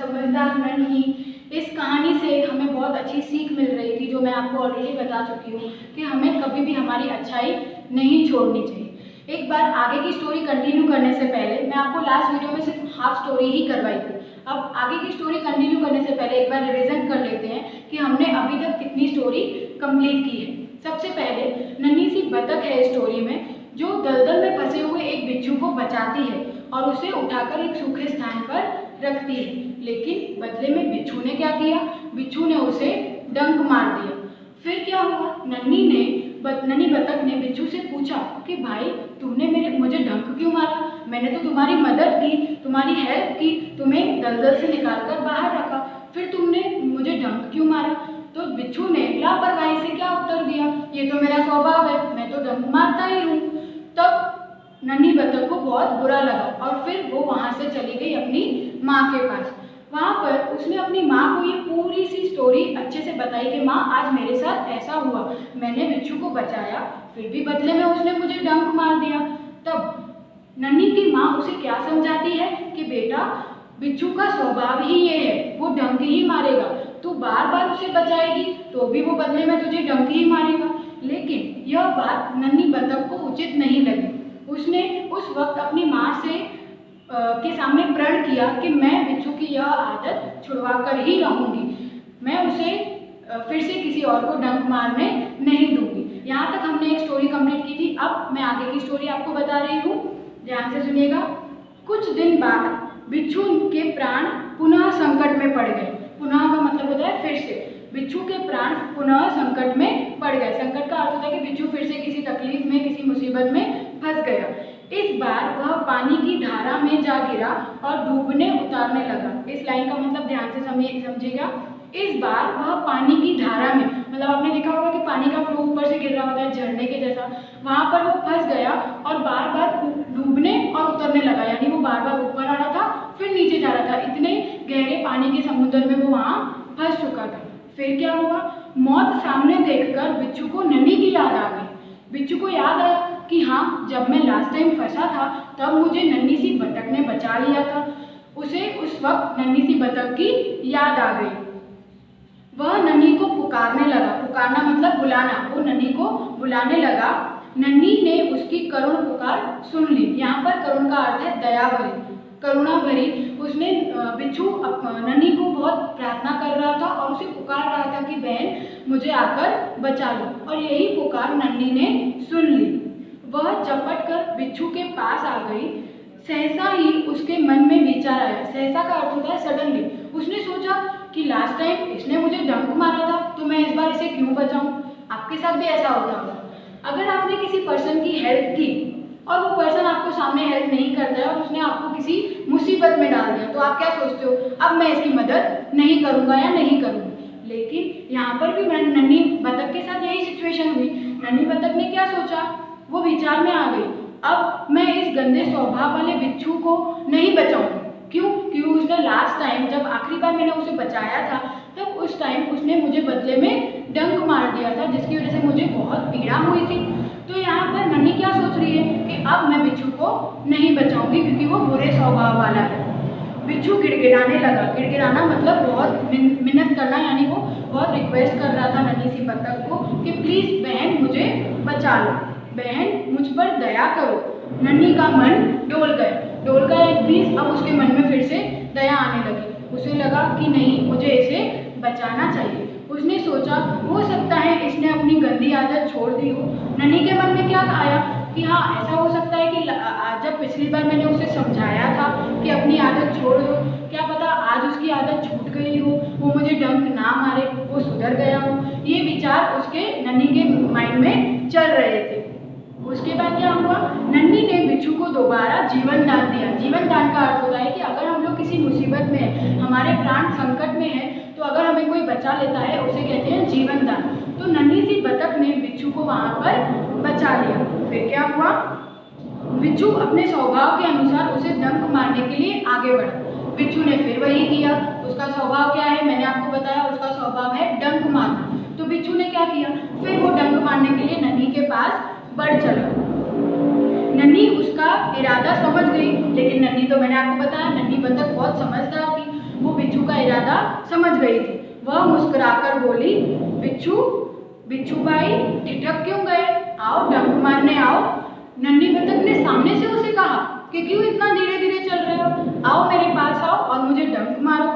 समझदार नन्ही। इस कहानी से हमें बहुत अच्छी सीख मिल रही थी, जो मैं आपको ऑलरेडी बता चुकी हूँ कि हमें कभी भी हमारी अच्छाई नहीं छोड़नी चाहिए। एक बार आगे की स्टोरी कंटिन्यू करने से पहले मैं आपको लास्ट वीडियो में सिर्फ हाफ स्टोरी ही करवाई थी। अब आगे की स्टोरी कंटिन्यू करने से पहले एक बार रिविजन कर लेते हैं कि हमने अभी तक कितनी स्टोरी कंप्लीट की है। सबसे पहले नन्ही सी बतख है स्टोरी में, जो दलदल में फंसे हुए एक बिच्छू को बचाती है और उसे उठाकर एक सूखे स्थान पर रखती है। लेकिन बदले में बिच्छू ने क्या किया? बिच्छू ने उसे डंक मार दिया। फिर क्या हुआ? नन्ही बतख ने बिच्छू से पूछा कि भाई तुमने मुझे डंक क्यों मारा? मैंने तो तुम्हारी मदद की, तुम्हारी हेल्प की, तुम्हें दलदल से निकालकर बाहर रखा, फिर तुमने मुझे डंक क्यों मारा? तो बिच्छू ने लापरवाही से क्या उत्तर दिया? ये तो मेरा स्वभाव है, मैं तो डंक मारता ही हूँ। तब नन्ही बतख को बहुत बुरा लगा और फिर वो वहाँ से चली गई अपनी माँ के पास। वहाँ पर उसने अपनी माँ को ये पूरी सी स्टोरी अच्छे से बताई कि माँ आज मेरे साथ ऐसा हुआ, मैंने बिच्छू को बचाया, फिर भी बदले में उसने मुझे डंक मार दिया। तब नन्ही की माँ उसे क्या समझाती है कि बेटा बिच्छू का स्वभाव ही ये है, वो डंक ही मारेगा, तू बार बार उसे बचाएगी तो भी वो बदले में तुझे डंक ही मारेगा। लेकिन यह बात नन्ही बतख को उचित नहीं लगी। उसने उस वक्त अपनी माँ से के सामने प्रण किया कि मैं बिच्छू की यह आदत छुड़वा कर ही रहूँगी, मैं उसे फिर से किसी और को डंक मारने नहीं दूंगी। यहाँ तक हमने एक स्टोरी कंप्लीट की थी। अब मैं आगे की स्टोरी आपको बता रही हूँ, ध्यान से सुनिएगा। कुछ दिन बाद बिच्छू के प्राण पुनः संकट में पड़ गए। पुनः का मतलब होता है फिर से। बिच्छू के प्राण पुनः संकट में पड़ गए। संकट का अर्थ होता है कि बिच्छू फिर से किसी तकलीफ में, किसी मुसीबत में फंस गया। इस बार वह पानी की धारा में जा गिरा और डूबने उतारने लगा। इस लाइन का मतलब ध्यान से समझिएगा। इस बार वह पानी की धारा में, मतलब आपने देखा होगा कि पानी का फ्लो ऊपर से गिर रहा होता है झरने के जैसा, वहां पर वो फंस गया और बार बार डूबने और उतरने लगा। यानी वो बार बार ऊपर आ रहा था फिर नीचे जा रहा था, इतने गहरे पानी के समुद्र में वो वहां फंस चुका था। फिर क्या हुआ? मौत सामने देखकर बिच्छू को नन्ही की याद आ गई। बिच्छू को याद आया कि हाँ, जब मैं लास्ट टाइम फंसा था तब मुझे नन्ही सी बतख ने बचा लिया था। उसे उस वक्त नन्ही सी बतख की याद आ गई। वह नन्ही को पुकारने लगा। पुकारना मतलब बुलाना। वो नन्ही को बुलाने लगा। नन्ही ने उसकी करुण पुकार सुन ली। यहाँ पर करुण का अर्थ है दया भरी, करुणा भरी। उसने बिच्छू नन्ही को बहुत प्रार्थना कर रहा था और उसे पुकार रहा था कि बहन मुझे आकर बचा लो, और यही पुकार नन्ही ने सुन ली। वह झपट कर बिच्छू के पास आ गई। सहसा ही उसके मन में विचार आया। सहसा का अर्थ होता है सडनली। उसने सोचा कि लास्ट टाइम इसने मुझे डंक मारा था तो मैं इस बार इसे क्यों बचाऊं? आपके साथ भी ऐसा होता होगा। अगर आपने किसी पर्सन की हेल्प की और वो पर्सन आपको सामने हेल्प नहीं करता है और उसने आपको किसी मुसीबत में डाल दिया, तो आप क्या सोचते हो? अब मैं इसकी मदद नहीं करूंगा या नहीं करूंगी। लेकिन यहाँ पर भी नन्ही बतख के साथ यही सिचुएशन हुई। नन्ही बतख ने क्या सोचा? वो विचार में आ गई, अब मैं इस गंदे स्वभाव वाले बिच्छू को नहीं बचाऊंगी। क्यों? क्योंकि उसने लास्ट टाइम जब आखिरी बार मैंने उसे बचाया था तब उस टाइम उसने मुझे बदले में डंक मार दिया था, जिसकी वजह से मुझे बहुत पीड़ा हुई थी। तो यहाँ पर नन्ही क्या सोच रही है कि अब मैं बिच्छू को नहीं बचाऊंगी क्योंकि वो बुरे स्वभाव वाला है। बिच्छू गिड़गिड़ाने लगा। गिड़गिड़ाना मतलब बहुत मिन्नत करना, यानी वो बहुत रिक्वेस्ट कर रहा था नन्ही सी बतख को कि प्लीज बहन मुझे बचा लो, बहन मुझ पर दया करो। नन्ही का मन डोल गया एक बीज। अब उसके मन में फिर से दया आने लगी। उसे लगा कि नहीं, मुझे इसे बचाना चाहिए। उसने सोचा हो सकता है इसने अपनी गंदी आदत छोड़ दी हो। नन्ही के मन में क्या आया कि हाँ, ऐसा हो सकता है कि जब पिछली बार मैंने उसे समझाया था कि अपनी आदत छोड़ दो, क्या पता आज उसकी आदत छूट गई हो, वो मुझे डंक ना मारे, वो सुधर गया हो। ये विचार उसके नन्ही के माइंड में चल रहे थे। उसके बाद क्या हुआ? नन्ही ने बिच्छू को दोबारा जीवन दान दिया। जीवन दान का अर्थ होता है कि अगर हम लोग किसी मुसीबत में हैं, हमारे प्राण संकट में हैं, तो अगर हमें कोई बचा लेता है उसे कहते हैं जीवन दान। तो नन्ही सी बतख ने बिच्छू को वहाँ पर बचा लिया। फिर क्या हुआ? बिच्छू अपने स्वभाव के अनुसार उसे डंक मारने के लिए आगे बढ़ा। बिच्छू ने फिर वही किया। उसका स्वभाव क्या है? मैंने आपको बताया, उसका स्वभाव है डंक मारना। तो बिच्छू ने क्या किया? फिर वो डंक मारने के लिए नन्ही के पास बढ़ चला। नन्ही उसका इरादा समझ गई, लेकिन नन्ही तो मैंने आपको बताया नन्ही बतख बहुत समझदार थी। वो बिच्छू का इरादा समझ गई थी। वह मुस्कुराकर बोली, बिच्छू बिच्छू भाई ठिठक क्यों गए? आओ डंक मारने आओ। नन्ही बतख ने सामने से उसे कहा कि क्यों इतना धीरे धीरे चल रहे हो? आओ मेरे पास आओ और मुझे डंक मारो।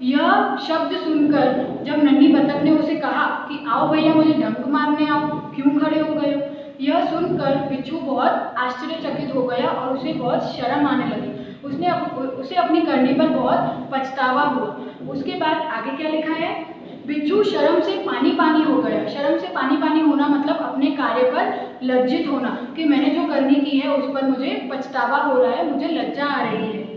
यह शब्द सुनकर जब नन्ही बतख ने उसे कहा कि आओ भैया मुझे डंक मारने आओ, क्यों खड़े हो गए हो? यह सुनकर बिच्छू बहुत आश्चर्यचकित हो गया और उसे बहुत शर्म आने लगी। उसे अपनी करनी पर बहुत पछतावा हुआ। उसके बाद आगे क्या लिखा है? बिच्छू शर्म से पानी पानी हो गया। शर्म से पानी पानी होना मतलब अपने कार्य पर लज्जित होना, कि मैंने जो करनी की है उस पर मुझे पछतावा हो रहा है, मुझे लज्जा आ रही है।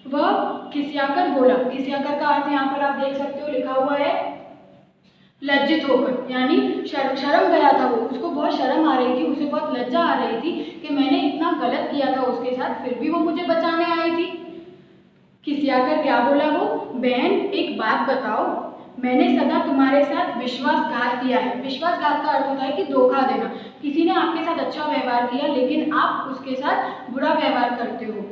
वह खिसियाकर बोला। खिसियाकर का अर्थ यहाँ पर आप देख सकते हो लिखा हुआ है लज्जित होकर, यानी शर्म गया था वो, उसको बहुत शर्म आ रही थी, उसे बहुत लज्जा आ रही थी कि मैंने इतना गलत किया था उसके साथ, फिर भी वो मुझे बचाने आई थी। खिसियाकर क्या बोला वो? बहन एक बात बताओ, मैंने सदा तुम्हारे साथ विश्वासघात किया है। विश्वासघात का अर्थ होता है कि धोखा देना। किसी ने आपके साथ अच्छा व्यवहार किया लेकिन आप उसके साथ बुरा व्यवहार करते हो,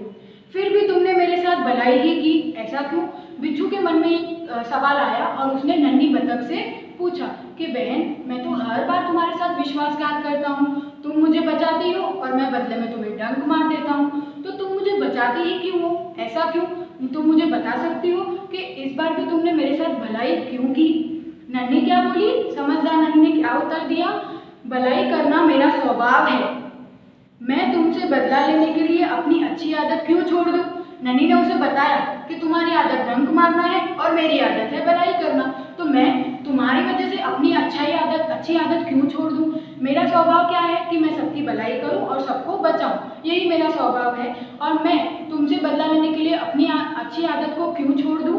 फिर भी तुमने मेरे साथ भलाई ही की, ऐसा क्यों? बिच्छू के मन में एक सवाल आया और उसने नन्ही बतख से पूछा कि बहन मैं तो हर बार तुम्हारे साथ विश्वासघात करता हूँ, तुम मुझे बचाती हो और मैं बदले में तुम्हें डंक मार देता हूँ, तो तुम मुझे बचाती ही क्यों हो? ऐसा क्यों? तुम मुझे बता सकती हो कि इस बार भी तुमने मेरे साथ भलाई क्यों की? नन्ही क्या बोली? समझदार नन्ही ने क्या उत्तर दिया? भलाई करना मेरा स्वभाव है, मैं तुमसे बदला लेने के लिए अपनी अच्छी आदत क्यों छोड़ दूं? नन्ही ने उसे बताया कि तुम्हारी आदत डंक मारना है और मेरी आदत है भलाई करना, तो मैं तुम्हारी वजह से अपनी अच्छी आदत क्यों छोड़ दूं? मेरा स्वभाव क्या है कि मैं सबकी भलाई करूं और सबको बचाऊं, यही मेरा स्वभाव है, और मैं तुमसे बदला लेने के लिए अपनी अच्छी आदत को क्यों छोड़ दूं?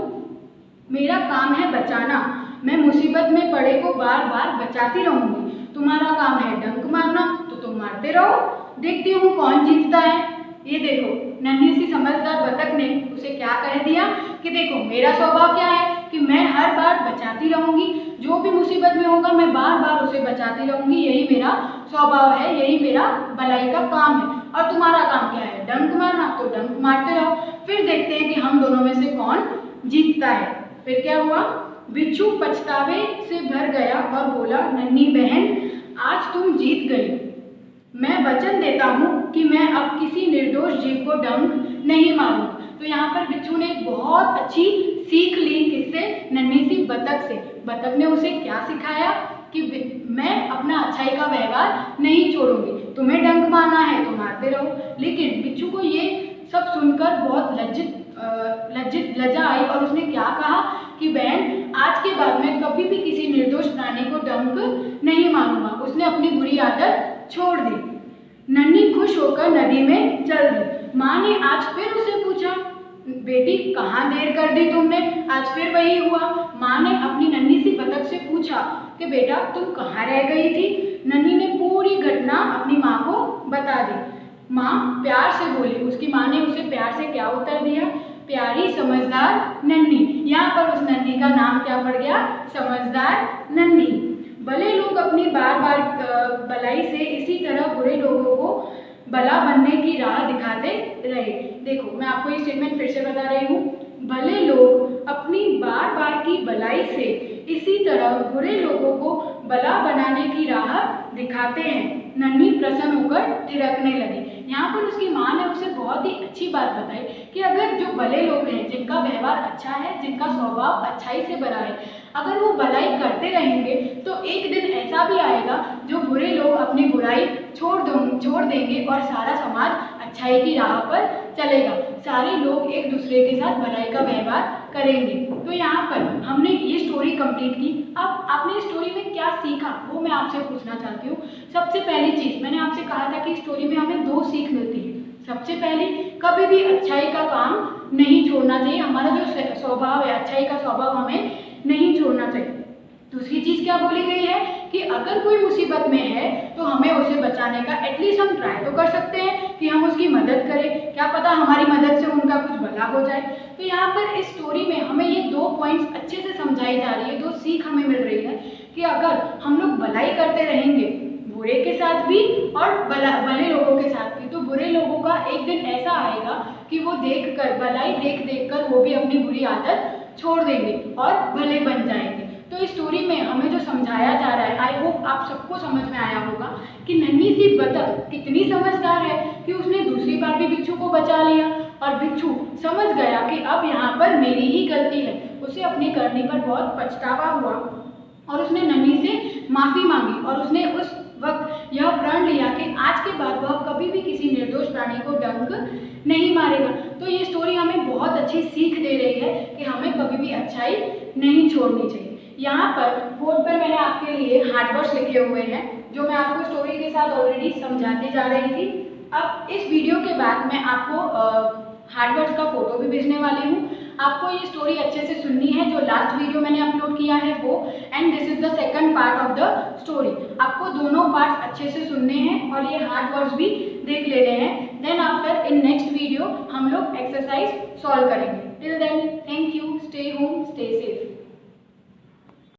मेरा काम है बचाना, मैं मुसीबत में पड़े को बार बार बचाती रहूंगी। तुम्हारा काम है डंक मारना, तो तुम मारते रहो, देखती हूँ कौन जीतता है। ये देखो नन्ही सी समझदार बतख ने उसे क्या कह दिया कि देखो मेरा स्वभाव क्या है कि मैं हर बार बचाती रहूंगी, जो भी मुसीबत में होगा मैं बार बार उसे बचाती रहूंगी, यही मेरा स्वभाव है, यही मेरा भलाई का काम है। और तुम्हारा काम क्या है? डंक मारना, तो डंक मारते रहो, फिर देखते हैं कि हम दोनों में से कौन जीतता है। फिर क्या हुआ? बिच्छू पछतावे से भर गया और बोला, नन्ही बहन आज तुम जीत गई, मैं वचन देता हूँ कि मैं अब किसी निर्दोष जीव को डंक नहीं मारूंगा। तो यहाँ पर बिच्छू ने बहुत अच्छी सीख ली, किससे? नन्ही सी बतख से। बतख ने उसे क्या सिखाया कि मैं अपना अच्छाई का व्यवहार नहीं छोड़ूंगी, तुम्हें डंक मारना है तो मारते रहो। लेकिन बिच्छू को ये सब सुनकर बहुत लज्जा आई और उसने क्या कहा कि बहन आज के बाद मैं कभी भी किसी निर्दोष प्राणी को डंक नहीं मारूंगा। उसने अपनी बुरी आदत छोड़ दी। नन्ही खुश होकर नदी में चल दी। माँ ने आज फिर उसे पूछा, बेटी कहाँ देर कर दी तुमने? आज फिर वही हुआ। माँ ने अपनी नन्ही सी बतख से पूछा कि बेटा तुम कहाँ रह गई थी? नन्ही ने पूरी घटना अपनी माँ को बता दी। माँ प्यार से बोली। उसकी माँ ने उसे प्यार से क्या उत्तर दिया? प्यारी समझदार नन्ही। यहाँ पर उस नन्ही का नाम क्या पड़ गया? समझदार नन्ही। भले लोग अपनी बार बार भलाई से इसी तरह बुरे लोगों को भला बनने की राह दिखाते रहे। देखो मैं आपको ये स्टेटमेंट फिर से बता रही हूँ, भले लोग अपनी बार बार की भलाई से इसी तरह बुरे लोगों को भला बनाने की राह दिखाते हैं। नन्ही प्रसन्न होकर थिरकने लगी। यहाँ पर उसकी माँ ने उसे बहुत ही अच्छी बात बताई कि अगर जो भले लोग हैं, जिनका व्यवहार अच्छा है, जिनका स्वभाव अच्छाई से भरा है, अगर वो भलाई करते रहेंगे तो एक दिन ऐसा भी आएगा जो बुरे लोग अपनी बुराई छोड़ देंगे और सारा समाज अच्छाई की राह पर चलेगा। सारे लोग एक दूसरे के साथ भलाई का व्यवहार करेंगे। तो यहाँ पर हमने ये स्टोरी कंप्लीट की। अब आपने इस स्टोरी में क्या सीखा वो मैं आपसे पूछना चाहती हूँ। सबसे पहली चीज़ मैंने आपसे कहा था कि स्टोरी में हमें 2 सीख मिलती है। सबसे पहले कभी भी अच्छाई का काम नहीं छोड़ना चाहिए। हमारा जो स्वभाव है, अच्छाई का स्वभाव हमें नहीं छोड़ना चाहिए। दूसरी चीज़ क्या बोली गई है कि अगर कोई मुसीबत में है तो हमें उसे बचाने का एटलीस्ट हम ट्राई तो कर सकते हैं कि हम उसकी मदद करें, क्या पता हमारी मदद से उनका कुछ भला हो जाए। तो यहाँ पर इस स्टोरी में हमें ये 2 पॉइंट्स अच्छे से समझाई जा रही है, 2 सीख हमें मिल रही है कि अगर हम लोग भलाई करते रहेंगे बुरे के साथ भी और भले लोगों के साथ भी, तो बुरे लोगों का एक दिन ऐसा आएगा कि वो भलाई देख कर वो भी अपनी बुरी आदत छोड़ देंगे और भले बन जाएंगे। तो इस स्टोरी में हमें जो समझाया जा रहा है, आई होप आप सबको समझ में आया होगा कि नन्ही सी बतख कितनी समझदार है कि उसने दूसरी बार भी बिच्छू को बचा लिया और बिच्छू समझ गया कि अब यहाँ पर मेरी ही गलती है। उसे अपनी करनी पर बहुत पछतावा हुआ और उसने नन्ही से माफ़ी मांगी और उसने उस वक्त यह प्रण लिया कि आज के बाद वह कभी भी किसी निर्दोष प्राणी को डंक नहीं मारेगा। तो ये स्टोरी हमें बहुत अच्छी सीख दे रही है कि हमें कभी भी अच्छाई नहीं छोड़नी चाहिए। यहाँ पर बोर्ड पर मैंने आपके लिए हार्ड वर्ड्स लिखे हुए हैं जो मैं आपको स्टोरी के साथ ऑलरेडी समझाती जा रही थी। अब इस वीडियो के बाद मैं आपको हार्ड वर्ड्स का फोटो भी भेजने वाली हूँ। आपको ये स्टोरी अच्छे से सुननी है जो लास्ट वीडियो मैंने अपलोड किया है वो, and this is the second part of the story. आपको दोनों पार्ट्स अच्छे से सुनने हैं और ये हार्ड वर्ड्स भी देख लेने हैं। Then after in next video हम लोग एक्सरसाइज सॉल्व करेंगे। Till then